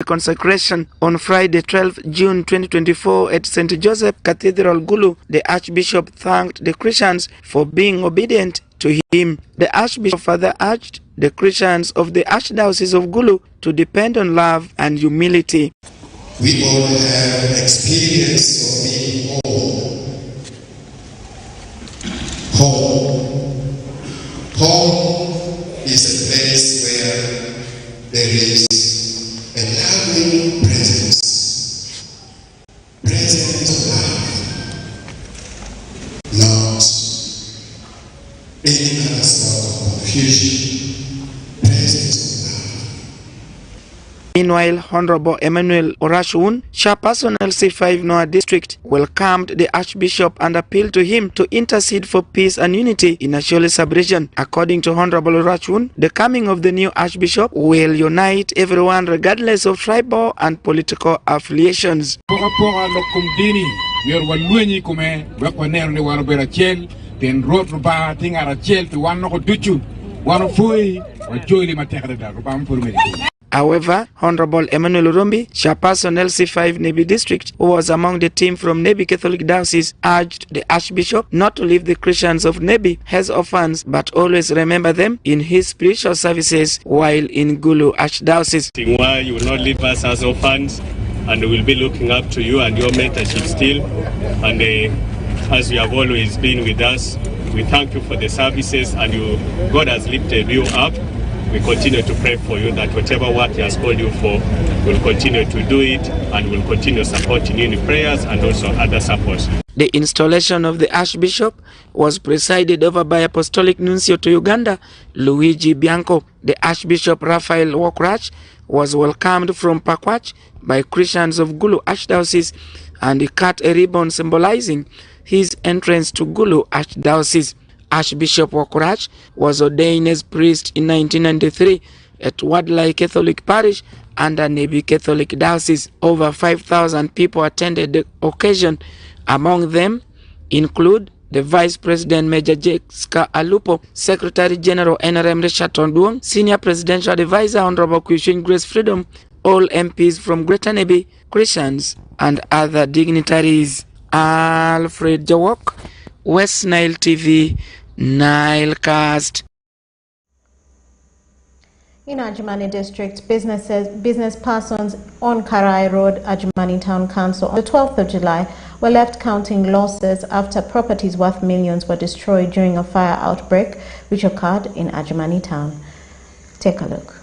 consecration on Friday, 12 June 2024 at St. Joseph Cathedral, Gulu. The Archbishop thanked the Christians for being obedient to him. The Archbishop further urged the Christians of the Archdiocese of Gulu to depend on love and humility. We all have experience of being home. Home is a place where there is a loving presence of love, not any other sort of confusion, presence of love. Meanwhile, Honorable Emmanuel Orashun, chairperson LC5 Noah District, welcomed the Archbishop and appealed to him to intercede for peace and unity in Ashole sub-region. According to Honorable Orashun, the coming of the new Archbishop will unite everyone regardless of tribal and political affiliations. However, Honorable Emmanuel Urumbi, chairperson LC5 Nebi District, who was among the team from Nebi Catholic Diocese, urged the Archbishop not to leave the Christians of Nebi as orphans, but always remember them in his spiritual services while in Gulu Archdiocese. Why you will not leave us as orphans, and we will be looking up to you and your mentorship still. And as you have always been with us, we thank you for the services, and God has lifted you up. We continue to pray for you that whatever work He has called you for, we'll continue to do it, and we'll continue supporting you in prayers and also other supports. The installation of the Archbishop was presided over by Apostolic Nuncio to Uganda, Luigi Bianco. The Archbishop Raphael Wokrach was welcomed from Pakwach by Christians of Gulu Archdiocese, and he cut a ribbon symbolizing his entrance to Gulu Archdiocese. Archbishop Wakurach was ordained as priest in 1993 at Wadlai Catholic Parish under Nebi Catholic Diocese. Over 5,000 people attended the occasion. Among them include the Vice President Major Jessica Alupo, Secretary General NRM Richard Onduong, Senior Presidential Advisor Honorable Kushin Grace Freedom, all MPs from Greater Nebi, Christians, and other dignitaries. Alfred Jawok, West Nile TV, Nilecast. In Ajamani District, business persons on Karai Road, Ajamani Town Council, on the 12th of July were left counting losses after properties worth millions were destroyed during a fire outbreak which occurred in Ajamani Town. Take a look.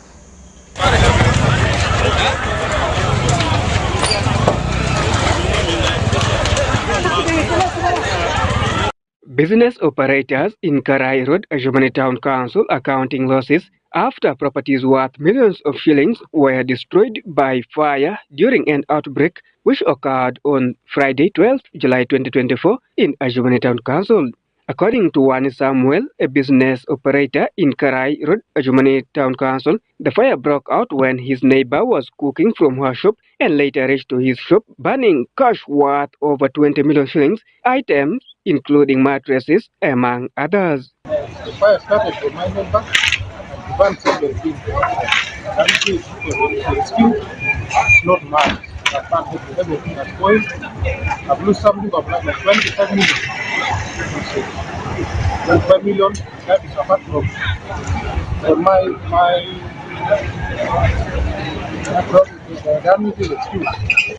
Business operators in Karai Road, Ajamani Town Council, accounting losses after properties worth millions of shillings were destroyed by fire during an outbreak which occurred on Friday, 12th July 2024 in Ajamani Town Council. According to Wani Samuel, a business operator in Karai Road, Ajamani Town Council, the fire broke out when his neighbor was cooking from her shop and later reached to his shop, burning cash worth over 20 million shillings, items including mattresses, among others. The fire started from my neighbor, the van said it's not mine. I can't help everything at point. I've lost something of like 25 million. 25 million, that is apart from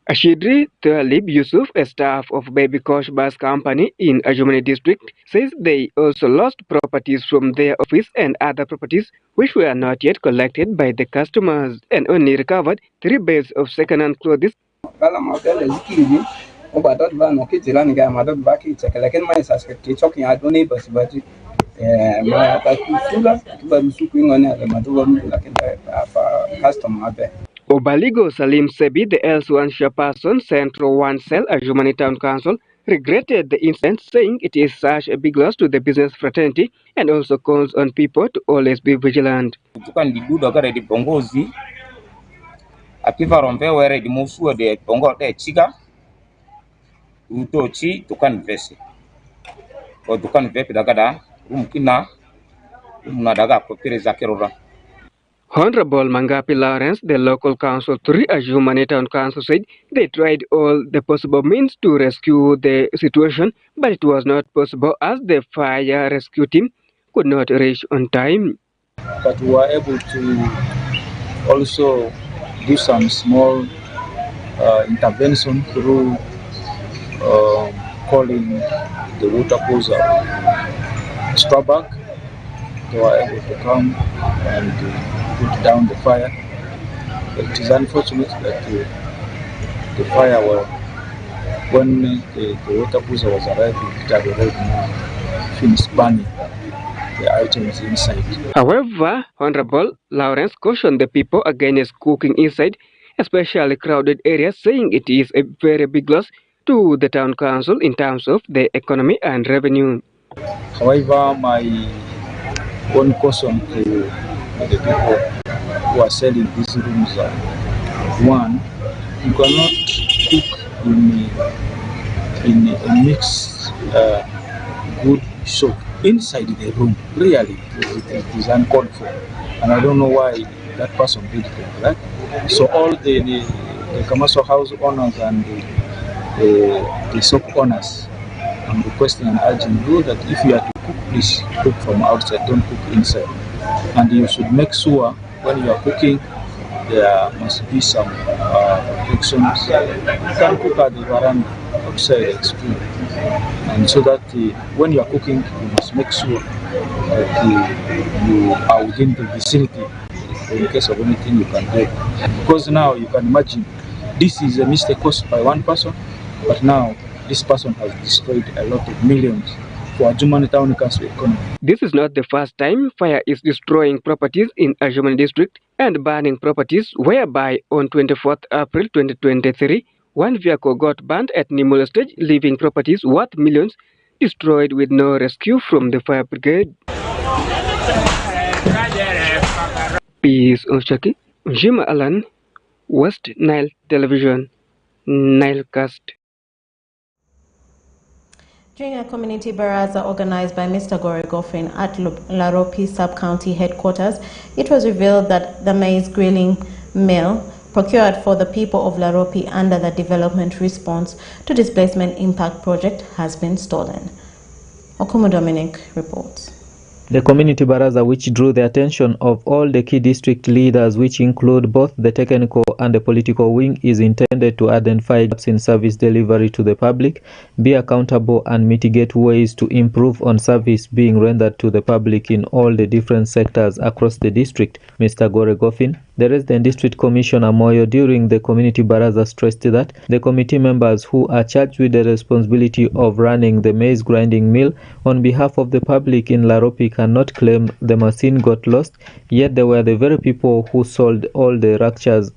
Ashidri Talib Yusuf, a staff of Baby Kosh Bus Company in Ajamani District, says they also lost properties from their office and other properties which were not yet collected by the customers and only recovered 3 bales of second-hand clothes. Obaligo Salim Sebi, the L1 chairperson, Central 1 Cell, Ajamani Town Council, regretted the incident, saying it is such a big loss to the business fraternity and also calls on people to always be vigilant. Honorable Mangapi Lawrence, the local council to Ajumani Town Council, said they tried all the possible means to rescue the situation, but it was not possible as the fire rescue team could not reach on time. But we were able to also do some small intervention through calling the water poser Strabag. They were able to come and put down the fire. But it is unfortunate that the fire when the water poser was arriving, it had already finished burning the items inside. However, Honorable Lawrence cautioned the people against cooking inside, especially crowded areas, saying it is a very big loss to the town council in terms of the economy and revenue. However, my own caution to the people who are selling these rooms are, one, you cannot cook in a mixed good soap inside the room. Really, it is uncalled for, and I don't know why that person did it like that. So all the commercial house owners and the soap owners, I'm requesting and urging you that if you are to cook, please cook from outside, don't cook inside. And you should make sure when you are cooking, there must be some protections. You can cook at the veranda outside, it's true. And so that when you are cooking, you must make sure that you are within the vicinity. In case of anything, you can do it. Because now you can imagine, this is a mistake caused by one person, but now this person has destroyed a lot of millions for Ajumani Town Council economy. This is not the first time fire is destroying properties in Ajumani district and burning properties, whereby on 24th April 2023, one vehicle got burned at Nimule stage, leaving properties worth millions destroyed with no rescue from the fire brigade. Peace Oshaki, Jima Alan, West Nile Television, Nilecast. During a community baraza organized by Mr. Goffin at Laropi Sub-County Headquarters, it was revealed that the maize grilling mill procured for the people of Laropi under the Development Response to Displacement Impact Project has been stolen. Okumu Dominic reports. The community baraza, which drew the attention of all the key district leaders, which include both the technical and the political wing, is intended to identify gaps in service delivery to the public, be accountable and mitigate ways to improve on service being rendered to the public in all the different sectors across the district. Mr. Gore Goffin, the resident district commissioner Moyo, during the community baraza, stressed that the committee members who are charged with the responsibility of running the maize grinding mill on behalf of the public in Laropi cannot claim the machine got lost, yet they were the very people who sold all the Rakcha's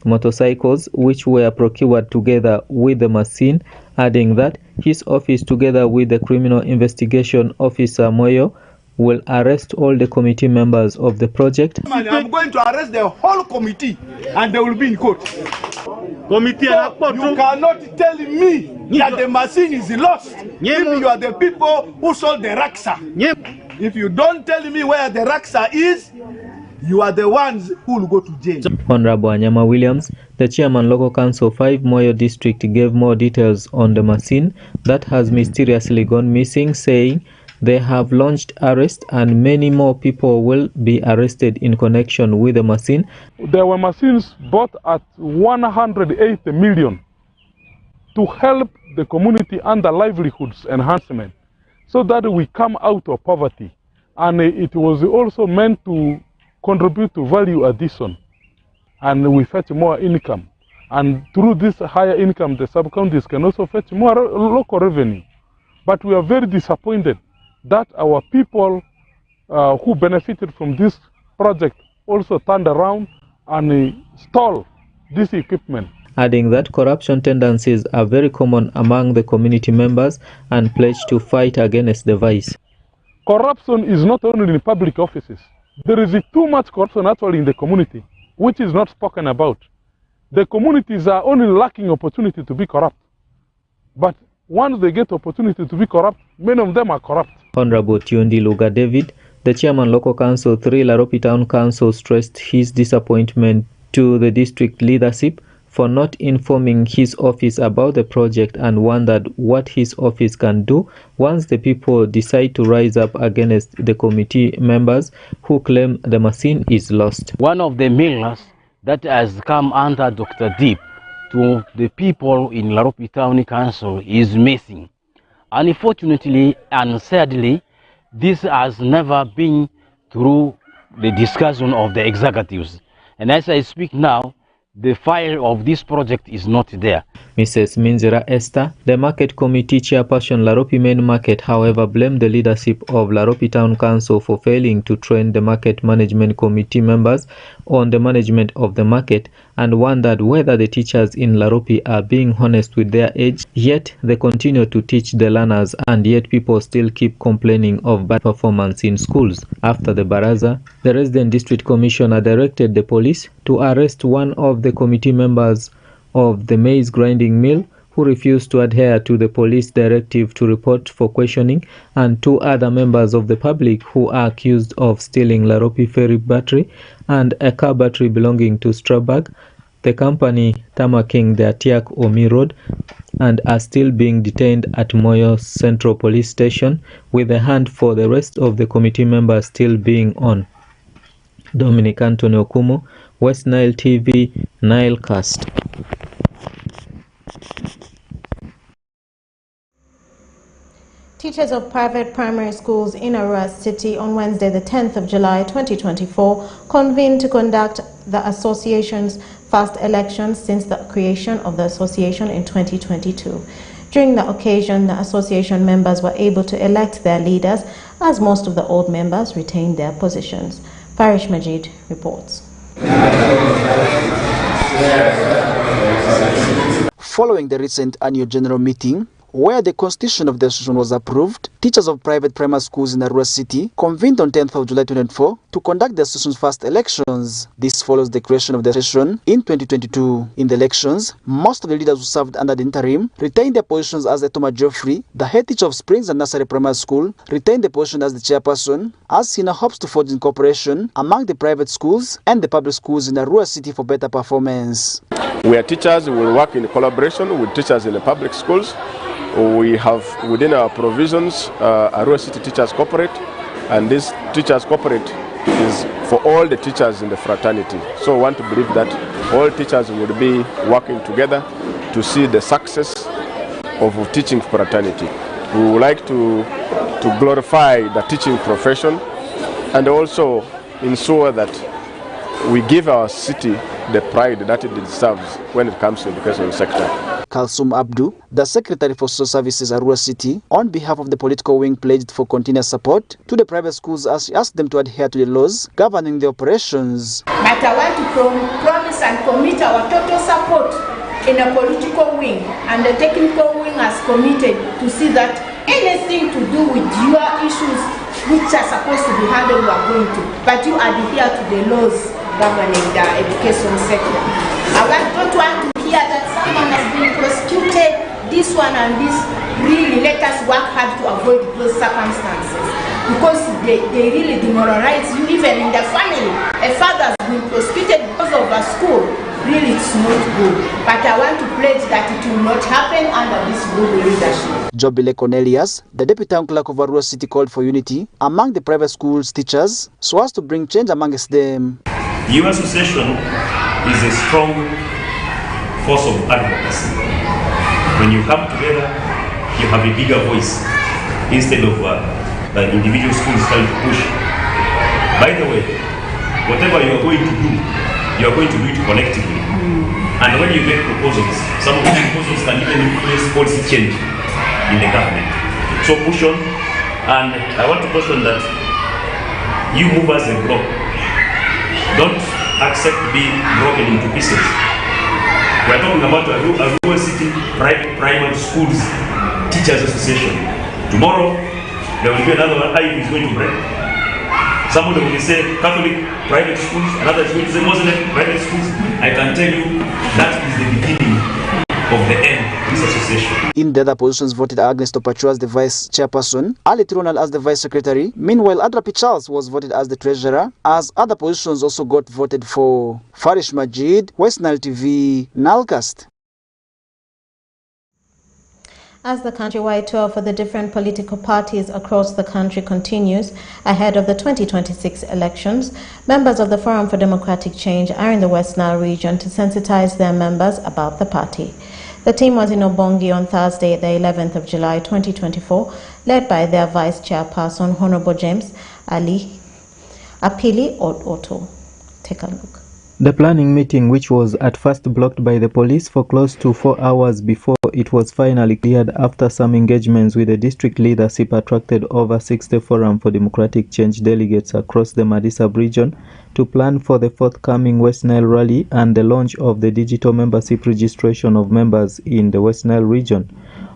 motorcycles which were procured together with the machine, adding that his office, together with the criminal investigation officer Moyo, will arrest all the committee members of the project. I'm going to arrest the whole committee and they will be in court. Committee, so you cannot tell me that the machine is lost if you are the people who sold the Raksa. If you don't tell me where the Raksa is, you are the ones who will go to jail. Honorable Anyama Williams, the chairman local council 5 Moyo district, gave more details on the machine that has mysteriously gone missing, saying they have launched arrest and many more people will be arrested in connection with the machine. There were machines bought at 180 million to help the community under livelihoods enhancement so that we come out of poverty. And it was also meant to contribute to value addition and we fetch more income. And through this higher income, the sub-counties can also fetch more local revenue. But we are very disappointed that our people who benefited from this project also turned around and stole this equipment. Adding that corruption tendencies are very common among the community members and pledged to fight against the vice. Corruption is not only in public offices. There is too much corruption actually in the community, which is not spoken about. The communities are only lacking opportunity to be corrupt. But once they get opportunity to be corrupt, many of them are corrupt. Honorable Tiondi Luga David, The chairman local council 3 Laropi Town Council stressed his disappointment to the district leadership for not informing his office about the project and wondered what his office can do once the people decide to rise up against the committee members who claim the machine is lost. One of the millers that has come under Dr. Deep to the people in Laropi Town Council is missing. Unfortunately and sadly, this has never been through the discussion of the executives. And as I speak now, the file of this project is not there. Mrs. Minzira Esther, the market committee chairperson Laropi Main Market, however, blamed the leadership of Laropi Town Council for failing to train the market management committee members on the management of the market and wondered whether the teachers in Laropi are being honest with their age, yet they continue to teach the learners and yet people still keep complaining of bad performance in schools. After the Baraza, the resident district commissioner directed the police to arrest one of the committee members of the maize grinding mill who refused to adhere to the police directive to report for questioning, and 2 other members of the public who are accused of stealing Laropi ferry battery and a car battery belonging to Strabag, the company tamaking the Atiak Omi Road, and are still being detained at Moyo Central Police Station, with a hand for the rest of the committee members still being on. Dominic Anthony Okumu, West Nile TV, Nilecast. Teachers of private primary schools in Arua City on Wednesday, the 10th of July 2024, convened to conduct the association's first elections since the creation of the association in 2022. During the occasion, the association members were able to elect their leaders, as most of the old members retained their positions. Farish Majid reports. Following the recent annual general meeting, where the constitution of the association was approved, teachers of private primary schools in Arua City convened on 10th of July 2024 to conduct the association's first elections. This follows the creation of the association in 2022. In the elections, most of the leaders who served under the interim retained their positions as Etoma Geoffrey, the head teacher of Springs and Nursery Primary School, retained the position as the chairperson, as he now hopes to forge in cooperation among the private schools and the public schools in Arua City for better performance. We are teachers, we will work in collaboration with teachers in the public schools. We have within our provisions Arua City Teachers Corporate, and this Teachers Corporate is for all the teachers in the fraternity. So I want to believe that all teachers will be working together to see the success of teaching fraternity. We would like to glorify the teaching profession and also ensure that we give our city the pride that it deserves when it comes to the education sector. Kalsum Abdu, the Secretary for Social Services Arua City, on behalf of the political wing, pledged for continuous support to the private schools as she asked them to adhere to the laws governing the operations. But I want to promise and commit our total support in the political wing, and the technical wing has committed to see that anything to do with your issues which are supposed to be handled, we are going to. But you adhere to the laws governing the education sector. Don't want to hear that someone has been prosecuted, this one and this. Really, let us work hard to avoid those circumstances, because they really demoralize you, even in the family. A father has been prosecuted because of a school. Really, it's not good. But I want to pledge that it will not happen under this good leadership. Jobile Cornelius, the Deputy Town Clerk of Arua City, called for unity among the private schools teachers so as to bring change amongst them. Your association is a strong force of advocacy. When you come together, you have a bigger voice instead of the individual schools trying to push. By the way, whatever you are going to do, you are going to do it collectively. And when you make proposals, some of these proposals can even influence policy change in the government. So push on, and I want to caution that you move as a block. Don't accept being broken into pieces. We are talking about Arua City Private Primary Schools Teachers Association. Tomorrow, there will be another one is going to break. Somebody will say Catholic private schools, another is going to say Muslim private schools. I can tell you that is the beginning of the end of this association. meeting, the other positions voted Agnes Topacho as the vice chairperson, Ali Ronald as the vice secretary. Meanwhile, Adrapi Charles was voted as the treasurer, as other positions also got voted for. Farish Majid, West Nile TV, Nilcast. As the countrywide tour for the different political parties across the country continues ahead of the 2026 elections, members of the Forum for Democratic Change are in the West Nile region to sensitize their members about the party. The team was in Obongi on Thursday, the 11th of July 2024, led by their vice chairperson, Honorable James Apili Otto. Take a look. The planning meeting, which was at first blocked by the police for close to 4 hours before it was finally cleared after some engagements with the district leadership, attracted over 60 Forum for Democratic Change delegates across the Madisab region to plan for the forthcoming West Nile rally and the launch of the digital membership registration of members in the West Nile region.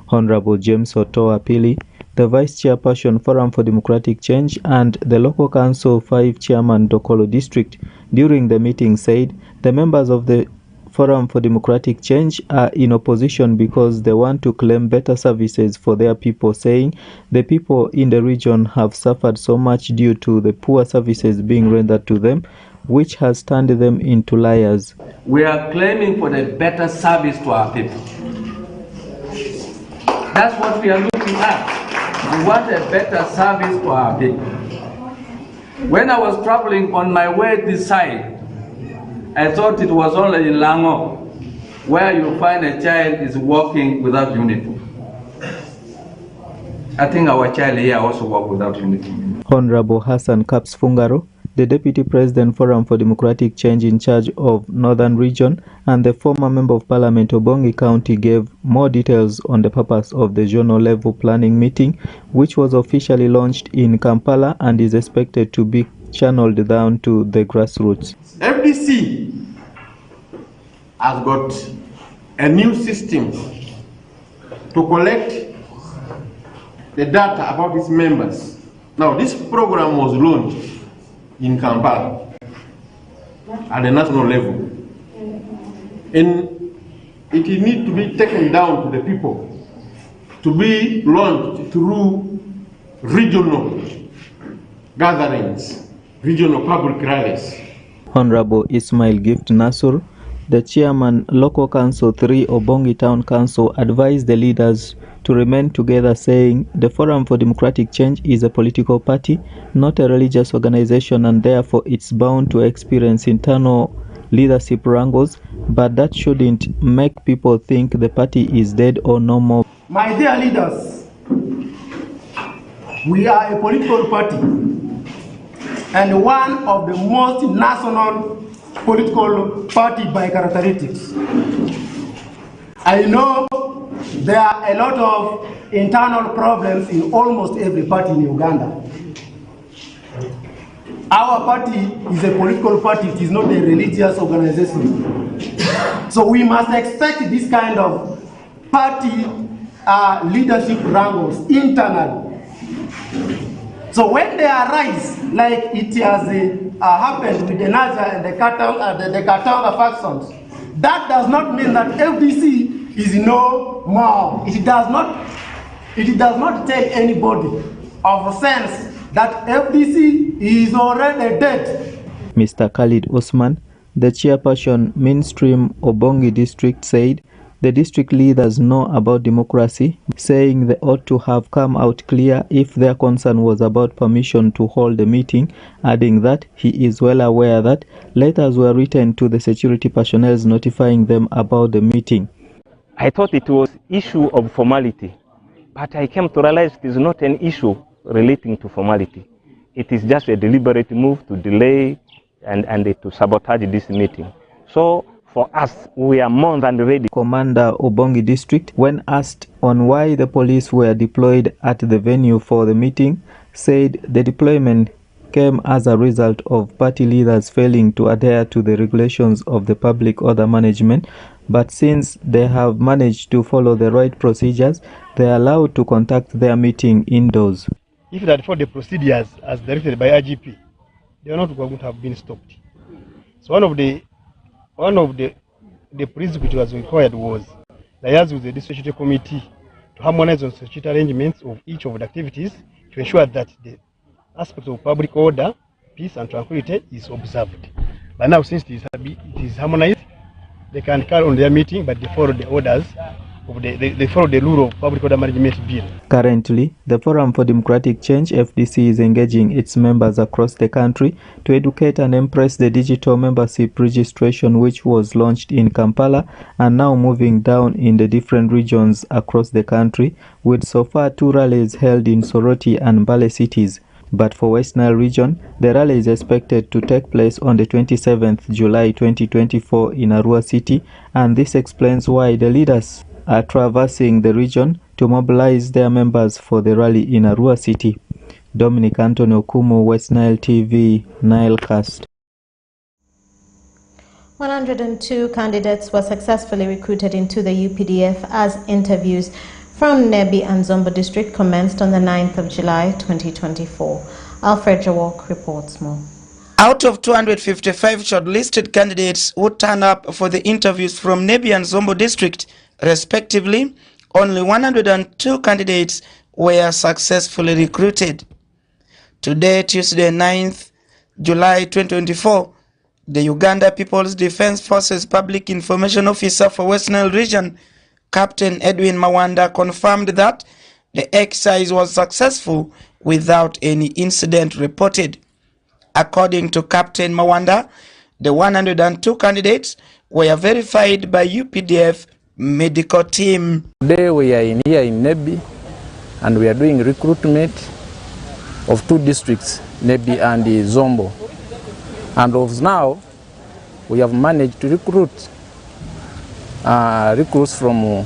Honorable James Otto Apili, the Vice Chairperson Forum for Democratic Change and the Local Council 5 Chairman Dokolo District, during the meeting said the members of the Forum for Democratic Change are in opposition because they want to claim better services for their people, saying the people in the region have suffered so much due to the poor services being rendered to them, which has turned them into liars. We are claiming for the better service to our people. That's what we are looking at. We want a better service to our people. When I was traveling on my way this side, I thought it was only in Lango where you find a child is walking without uniform. I think our child here also walk without uniform. Honorable Hassan Kaps Fungaro, the Deputy President Forum for Democratic Change in charge of Northern Region and the former Member of Parliament Obongi County, gave more details on the purpose of the zonal level planning meeting, which was officially launched in Kampala and is expected to be channeled down to the grassroots. FDC has got a new system to collect the data about its members. Now, this program was launched in Kampala at the national level, and it needs to be taken down to the people to be launched through regional gatherings, regional public rallies. Honorable Ismail Gift Nasur, the chairman, Local Council 3 Obongi Town Council, advised the leaders to remain together, saying the Forum for Democratic Change is a political party, not a religious organization, and therefore it's bound to experience internal leadership wrangles, but that shouldn't make people think the party is dead or no more. My dear leaders, we are a political party and one of the most national political party by characteristics. I know there are a lot of internal problems in almost every party in Uganda. Our party is a political party, it is not a religious organization. So we must expect this kind of party leadership wrangles internally. So when they arise, like it has happened with the Naja and the Katanga factions, that does not mean that FDC is no more. It does not tell anybody of sense that FDC is already dead. Mr. Khalid Osman, the chairperson, Mainstream Obongi District, said the district leaders know about democracy, saying they ought to have come out clear if their concern was about permission to hold the meeting, adding that he is well aware that letters were written to the security personnel notifying them about the meeting. I thought it was an issue of formality, but I came to realize it is not an issue relating to formality. It is just a deliberate move to delay and to sabotage this meeting. So for us, we are more than ready. Commander Obongi District, when asked on why the police were deployed at the venue for the meeting, said the deployment came as a result of party leaders failing to adhere to the regulations of the public order management, but since they have managed to follow the right procedures, they are allowed to conduct their meeting indoors. If they had followed the procedures as directed by IGP, they are not going to have been stopped. So one of the principles that was required was liaise with the district committee to harmonize on statutory arrangements of each of the activities to ensure that the aspects of public order, peace and tranquility is observed. But now since it is harmonized, they can carry on their meeting, but they follow the orders of they follow the rule of Public Order Management Bill. Currently, the Forum for Democratic Change (FDC) is engaging its members across the country to educate and impress the digital membership registration, which was launched in Kampala and now moving down in the different regions across the country, with so far 2 rallies held in Soroti and Mbale cities. But for West Nile region, the rally is expected to take place on the 27th July 2024 in Arua City, and this explains why the leaders are traversing the region to mobilize their members for the rally in Arua City. Dominic Anthony Okumu, West Nile TV, Nilecast. 102 candidates were successfully recruited into the UPDF as interviews from Nebi and Zombo district commenced on the 9th of July 2024. Alfred Jawok reports more. Out of 255 shortlisted candidates who turned up for the interviews from Nebi and Zombo district, respectively, only 102 candidates were successfully recruited. Today, Tuesday, 9th July 2024, the Uganda People's Defense Forces Public Information Officer for West Nile Region, Captain Edwin Mawanda, confirmed that the exercise was successful without any incident reported. According to Captain Mawanda, the 102 candidates were verified by UPDF medical team. Today we are here in Nebi and we are doing recruitment of 2 districts, Nebi and Zombo. And of now, we have managed to recruit recruits from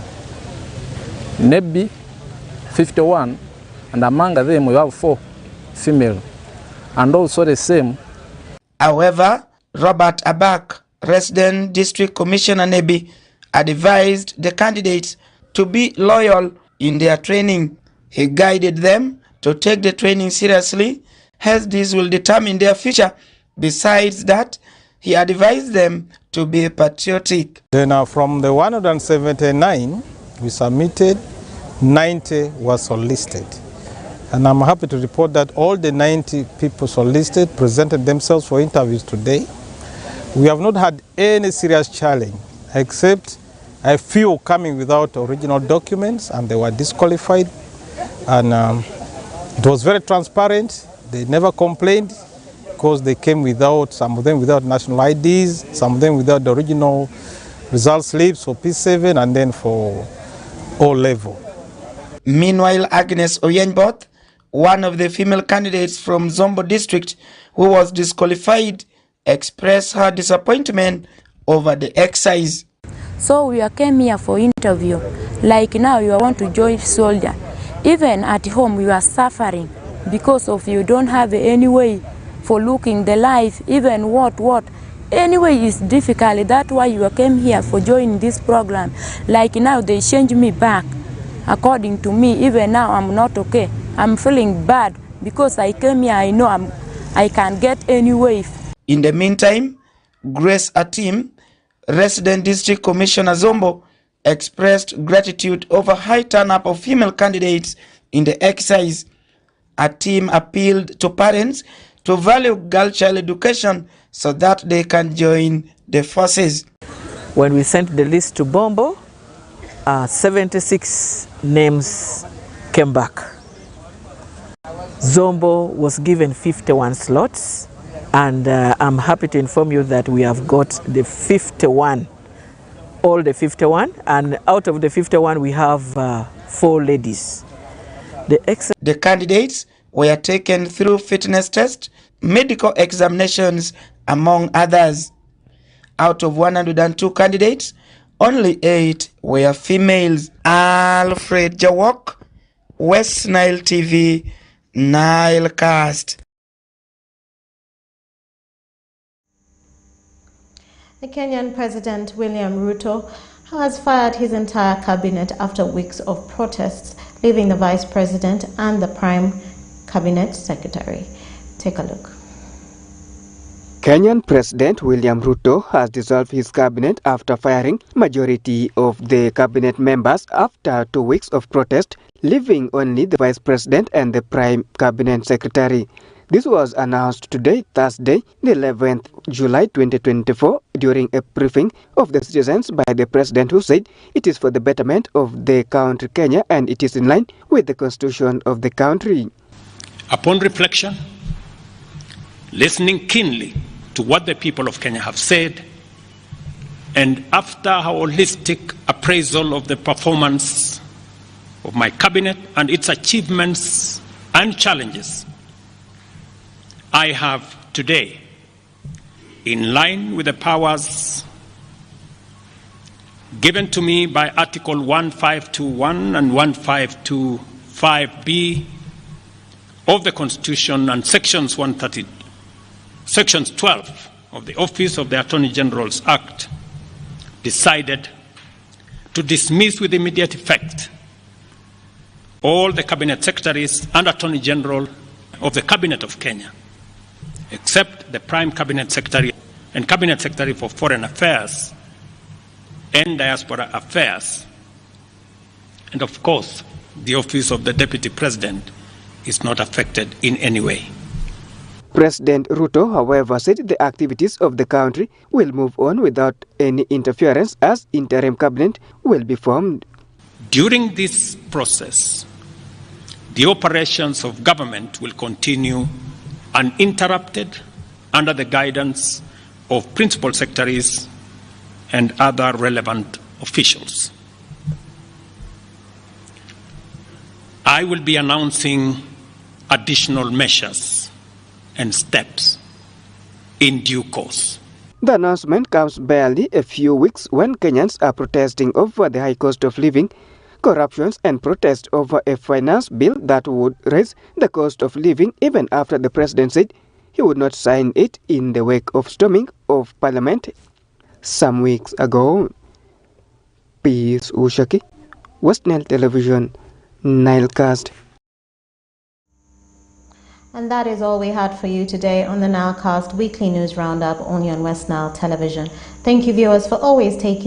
Nebi, 51, and among them we have 4 female, and also the same. However, Robert Abak, resident district commissioner Nebi, advised the candidates to be loyal in their training. He guided them to take the training seriously, as this will determine their future. Besides that, he advised them to be patriotic. Then from the 179 we submitted, 90 was shortlisted. And I'm happy to report that all the 90 people shortlisted presented themselves for interviews today. We have not had any serious challenge, except a few coming without original documents and they were disqualified. And it was very transparent. They never complained because they came without, some of them without national IDs, some of them without the original result slips for P7 and then for O level. Meanwhile, Agnes Oyenbot, one of the female candidates from Zombo district who was disqualified, expressed her disappointment over the exercise. So we came here for interview. Like now you want to join soldier. Even at home you are suffering because of you don't have any way for looking the life, even what. Anyway, it's difficult. That's why you came here for joining this program. Like now they change me back. According to me, even now I'm not okay. I'm feeling bad because I came here, I know I can get any way. In the meantime, Grace Atim, resident district commissioner Zombo, expressed gratitude over high turn-up of female candidates in the exercise. Atim appealed to parents to value girl-child education so that they can join the forces. When we sent the list to Bombo, 76 names came back. Zombo was given 51 slots, and I'm happy to inform you that we have got the 51, all the 51, and out of the 51 we have 4 ladies. The candidates were taken through fitness tests, medical examinations, among others. Out of 102 candidates, only 8 were females. Alfred Jawok, West Nile TV, Nilecast. The Kenyan President William Ruto has fired his entire cabinet after weeks of protests, leaving the Vice President and the Prime Cabinet Secretary. Take a look. Kenyan President William Ruto has dissolved his cabinet after firing majority of the cabinet members after 2 weeks of protest, leaving only the Vice President and the Prime Cabinet Secretary. This was announced today, Thursday, the 11th July 2024, during a briefing of the citizens by the President, who said it is for the betterment of the country Kenya and it is in line with the constitution of the country. Upon reflection, listening keenly to what the people of Kenya have said, and after a holistic appraisal of the performance of my cabinet and its achievements and challenges, I have today, in line with the powers given to me by Article 1521 and 1525B of the Constitution and Sections 12 of the Office of the Attorney General's Act, decided to dismiss with immediate effect all the Cabinet Secretaries and Attorney General of the Cabinet of Kenya, except the Prime Cabinet Secretary and Cabinet Secretary for Foreign Affairs and Diaspora Affairs. And of course, the Office of the Deputy President is not affected in any way. President Ruto, however, said the activities of the country will move on without any interference as interim cabinet will be formed. During this process, the operations of government will continue uninterrupted under the guidance of principal secretaries and other relevant officials. I will be announcing additional measures and steps in due course. The announcement comes barely a few weeks when Kenyans are protesting over the high cost of living, corruptions, and protest over a finance bill that would raise the cost of living even after the president said he would not sign it in the wake of storming of parliament some weeks ago. Peace Ushaki, West Nile Television, Nilecast. And that is all we had for you today on the Nilecast Weekly News Roundup, only on West Nile Television. Thank you, viewers, for always taking